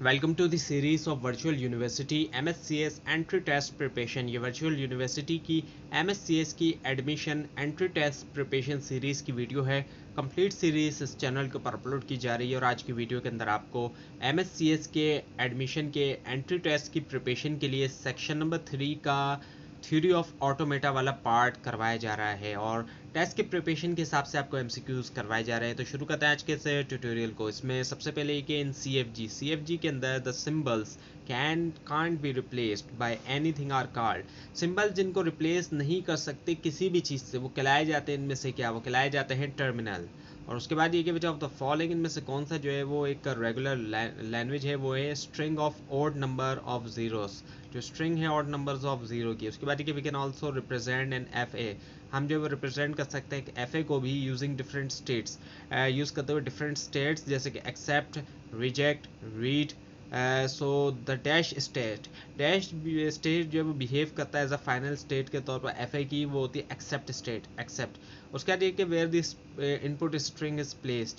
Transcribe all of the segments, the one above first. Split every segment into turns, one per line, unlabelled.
Welcome to the series of virtual university MSCS entry test preparation. ये virtual university की MSCS की admission entry test preparation series की video है। Complete series इस channel के ऊपर अपलोड की जा रही है और आज की वीडियो के अंदर आपको MSCS के एडमिशन के एंट्री टेस्ट की प्रिपरेशन के लिए सेक्शन नंबर 3 का थ्योरी ऑफ ऑटोमेटा वाला पार्ट करवाया जा रहा है और टेस्ट के प्रिपरेशन के हिसाब से आपको MCQs करवाए जा रहे हैं। तो शुरू करते हैं आज के से ट्यूटोरियल को। इसमें सबसे पहले कि इन CFG के अंदर the symbols can't be replaced by anything are called. Symbol जिनको रिप्लेस नहीं कर सकते किसी भी चीज़ से, वो कहलाए जाते हैं, इनमें से क्या वो कहलाए जाते हैं टर्मिनल। और उसके बाद ये कि विच ऑफ द फॉलोइंग इनमें से कौन सा जो है वो एक रेगुलर लैंग्वेज है, वो है string of odd number of zeros, जो स्ट्रिंग है ऑड नंबर्स ऑफ जीरो की। उसके बाद ये कि we can also represent an FA, हम जो है रिप्रेजेंट कर सकते हैं FA को भी यूजिंग डिफरेंट स्टेट्स, यूज़ करते हुए डिफरेंट स्टेट्स जैसे कि accept, reject, read. So the dash state जो है वो बिहेव करता है एज अ फाइनल स्टेट के तौर पर FA की, वो होती है एक्सेप्ट स्टेट, एक्सेप्ट। उसके बाद ये कि where this input string is placed,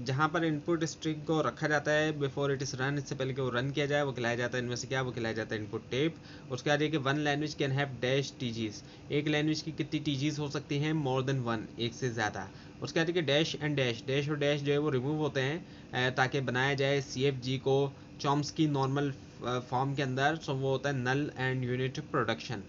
जहाँ पर इनपुट स्ट्रिंग को रखा जाता है बिफोर इट इज़ रन, इससे पहले कि वो रन किया जाए, वो खिलाया जाता है इनमें से क्या, वो खिलाया जाता है इनपुट टेप। उसके बाद ये कि one language can have dash TGs, एक लैंग्वेज की कितनी TGs हो सकती हैं, मोर देन वन, एक से ज़्यादा। उसके बाद ये कि डैश एंड डैश और डैश जो है वो रिमूव होते हैं ताकि बनाया जाए CFG को चॉम्स्की नॉर्मल फॉर्म के अंदर। सो वो होता है नल एंड यूनिट प्रोडक्शन।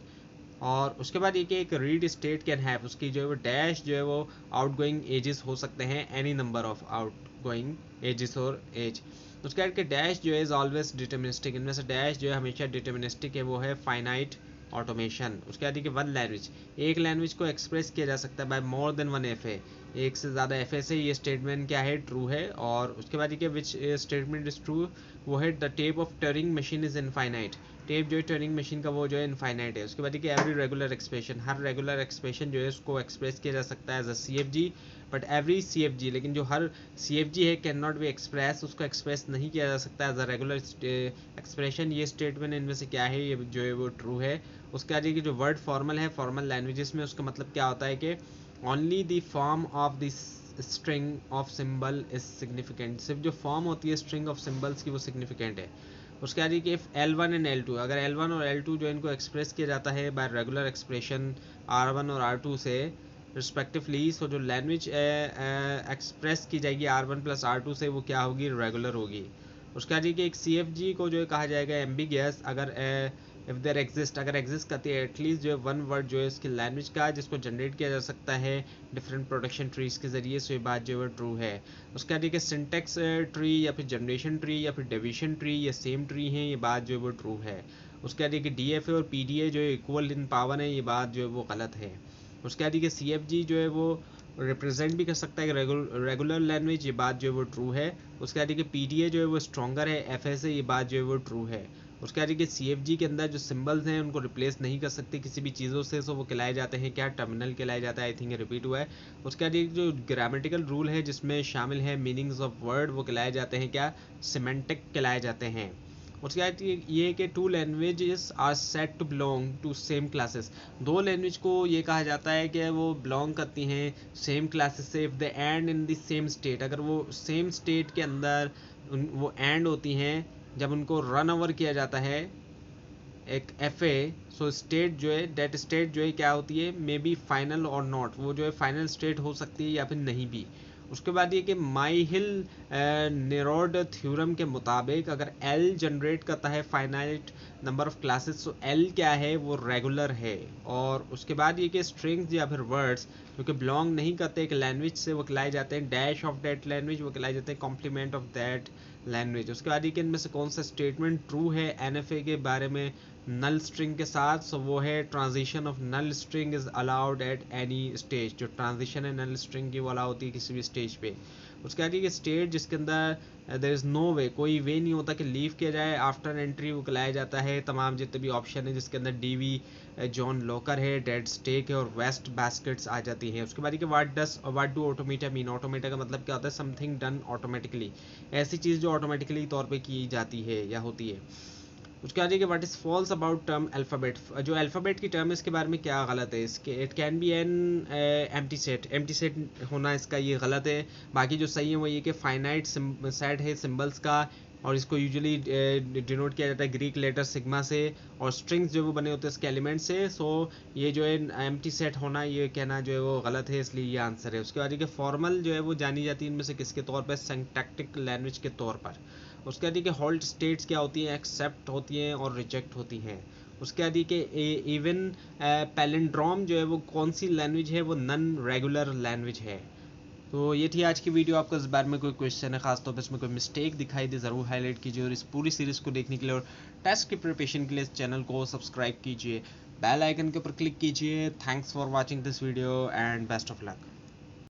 और उसके बाद ये कि एक रीड स्टेट कैन हैव, उसकी जो है वो डैश जो है वो आउट गोइंग एजेस हो सकते हैं, any number of outgoing edges और एज। उसके बाद के डैश जो है इज ऑलवेज डिटर्मिनिस्टिक, इनमें से डैश जो है हमेशा डिटर्मिनिस्टिक है, वो है फाइनाइट ऑटोमेशन। उसके बाद कि वन लैंग्वेज, एक लैंग्वेज को एक्सप्रेस किया जा सकता है by more than one FA, एक से ज़्यादा FA से, ये स्टेटमेंट क्या है, ट्रू है। और उसके बाद ये विच स्टेटमेंट इज ट्रू, वो है the tape of turning machine is infinite, tape जो है टर्निंग मशीन का वो जो है इनफाइनाइट है। उसके बाद कि एवरी रेगुलर एक्सप्रेशन, हर रेगुलर एक्सप्रेशन जो है उसको एक्सप्रेस किया जा सकता है as a CFG, but every CFG, लेकिन जो हर CFG है कैन नॉट बी एक्सप्रेस, उसको एक्सप्रेस नहीं किया जा सकता एज अ रेगुलर एक्सप्रेशन। ये स्टेटमेंट इनमें से क्या है, ये जो है वो ट्रू है। उसके बाद कि जो वर्ड फॉर्मल है, फॉर्मल लैंग्वेजेस में उसका मतलब क्या होता है कि only the form of this string of symbol is significant, सिर्फ जो फॉर्म होती है स्ट्रिंग ऑफ सिंबल्स की वो सिग्निफिकेंट है। उसके बाद कि इफ़ L1 एंड L2, अगर L1 और L2 जो इनको एक्सप्रेस किया जाता है बाय रेगुलर एक्सप्रेशन R1 और R2 से रिस्पेक्टिवली, सो जो लैंग्वेज एक्सप्रेस की जाएगी R1 प्लस R2 से, वो क्या होगी, रेगुलर होगी। उसके बाद कि एक CFG को जो है कहा जाएगा एम्बिगियस, अगर इफ़ देयर एग्जिस्ट, अगर एग्जिस्ट करती है एटलीस्ट जो है वन वर्ड जो है इसकी लैंग्वेज का, जिसको जनरेट किया जा सकता है डिफरेंट प्रोडक्शन ट्रीज के ज़रिए, सो ये बात जो है ट्रू है। उसके बाद कि सिंटेक्स ट्री या फिर जनरेशन ट्री या फिर डिवीजन ट्री ये सेम ट्री हैं, ये बात जो है वो ट्रू है। उसके बाद कि DFA और PDA जो है इक्वल इन पावर है, ये बात जो है वो गलत है। उसके बाद कि CFG जो है वो रिप्रेजेंट भी कर सकता है रेगुलर लैंग्वेज, ये बात जो है वो ट्रू है। उसके बाद कि PDA जो है वो स्ट्रॉन्गर है FA से, ये बात जो है वो ट्रू है। उसके बाद कि CFG के अंदर जो सिंबल्स हैं उनको रिप्लेस नहीं कर सकते किसी भी चीज़ों से, सो वो कहलाए जाते हैं क्या, टर्मिनल कहलाया जाता है। आई थिंक रिपीट हुआ है। उसके बाद एक जो ग्रामेटिकल रूल है जिसमें शामिल है मीनिंग्स ऑफ वर्ड, वो कहलाए जाते हैं क्या, सिमेंटिक कहलाए जाते हैं। उसके बाद ये कि two languages are said to belong to same classes, दो लैंग्वेज को ये कहा जाता है कि वो बिलोंग करती हैं सेम क्लासेस से if they and in the same state, अगर वो सेम स्टेट के अंदर वो एंड होती हैं जब उनको रन ओवर किया जाता है एक FA। सो स्टेट जो है, डेट स्टेट जो है क्या होती है, मे बी फाइनल और नॉट, वो जो है फाइनल स्टेट हो सकती है या फिर नहीं भी। उसके बाद ये कि माई हिल नेरोड थ्योरम के मुताबिक अगर L जनरेट करता है फाइनाइट नंबर ऑफ क्लासेस, तो L क्या है, वो रेगुलर है। और उसके बाद ये कि स्ट्रिंग्स या फिर वर्ड्स जो कि बिलोंग नहीं करते एक लैंग्वेज से, वो कहलाए जाते हैं डैश ऑफ दैट लैंग्वेज, वो कहलाए जाते हैं कॉम्प्लीमेंट ऑफ दैट लैंग्वेज। उसके बाद ये कि इनमें से कौन सा स्टेटमेंट ट्रू है NFA के बारे में नल स्ट्रिंग के साथ, सो वो है transition of null string is allowed at any stage, जो ट्रांजिशन है नल स्ट्रिंग की वो अलाउ होती है किसी भी स्टेज पे। उसके बाद ये स्टेट जिसके अंदर देयर इज़ नो वे, कोई वे नहीं होता कि लीव किया जाए आफ्टर एंट्री, वो कहलाया जाता है तमाम जितने भी ऑप्शन है जिसके अंदर DV जॉन लॉकर है, डेड स्टेक है और वेस्ट बास्केट्स आ जाती हैं। उसके बाद कि what do automata mean, automata का मतलब क्या होता है, समथिंग डन ऑटोमेटिकली, ऐसी चीज़ जो ऑटोमेटिकली तौर पे की जाती है या होती है। उसके बाद what is false about term alphabet, जो अल्फ़ाबेट की टर्म है इसके बारे में क्या गलत है इसके, it can be an empty set होना इसका ये गलत है। बाकी जो सही है वो ये कि फाइनाइट सेट है सिंबल्स का, और इसको यूजुअली डिनोट किया जाता है ग्रीक लेटर सिग्मा से, और स्ट्रिंग्स जो वो बने होते हैं इसके एलिमेंट से। सो ये जो है एम्प्टी सेट होना ये कहना जो है वो गलत है, इसलिए ये आंसर है। उसके बाद ये फॉर्मल जो है वो जानी जाती है इनमें से किसके तौर पर, सिंटैक्टिक लैंग्वेज के तौर पर। उसके बाद कि होल्ड स्टेट्स क्या होती हैं, एक्सेप्ट होती हैं और रिजेक्ट होती हैं। उसके बाद कि इवन पैलिंड्रोम जो है वो कौन सी लैंग्वेज है, वो नॉन रेगुलर लैंग्वेज है। तो ये थी आज की वीडियो। आपको इस बारे में कोई क्वेश्चन है, खासतौर पर इसमें कोई मिस्टेक दिखाई दे ज़रूर हाईलाइट कीजिए, और इस पूरी सीरीज़ को देखने के लिए और टेस्ट की प्रिपरेशन के लिए इस चैनल को सब्सक्राइब कीजिए, बेल आइकन के ऊपर क्लिक कीजिए। Thanks for watching this video and best of luck.